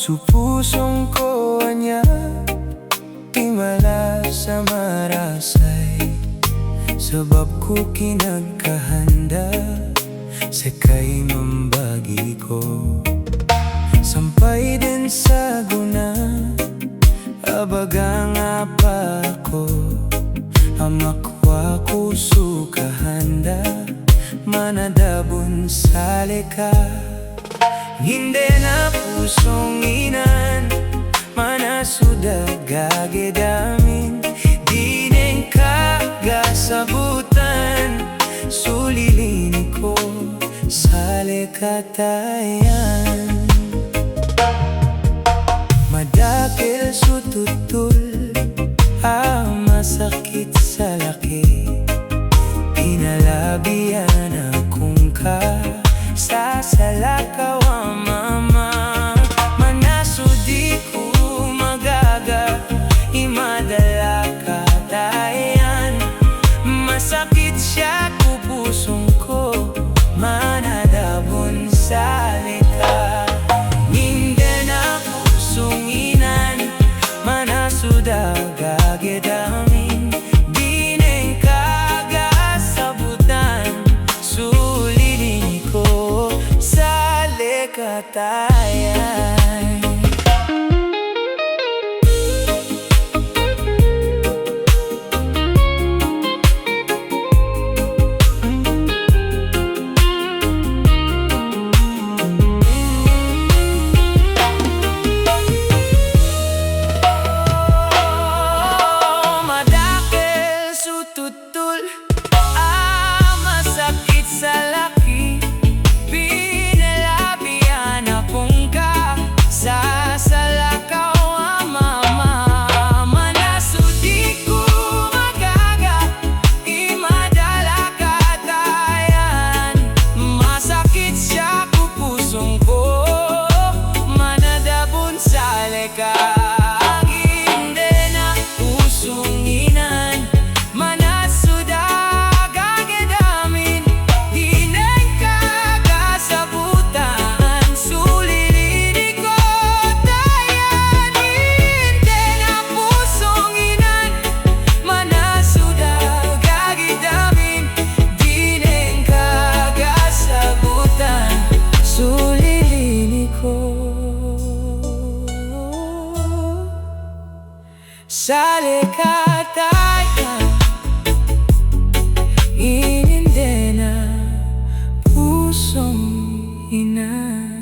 Su pusong ko anya timala sa marasay, sabab ko kinagkahanda sa kay mambagi ko. Sampay din sa guna, abaga nga pa ko, amakwa ko sukahanda, manadabon sa leka. Hindi na pusong inan, manasuda gagedamin, di neng kagasabutan, sulilin ko sa lekatayan. Madakil sututul, masakit sa laki, pinalabihan akong ka sa salakaw mama. Manasudi ko magaga, imadala ka tayan, masakit siya ko pusong ko, manadabon sa lika. Hindi na pusong inan, manasuda gagedamin, di neng kagasabutan, sulilin ko sa lekatayan. Masakit sa laki, pinalabihan akong ka sa salakaw mama. Manasudi ko magaga, imadala ka tayan, masakit siya ko pusong ko, manadabon sa leka. Sa lekatayan, ininde na pusong ina.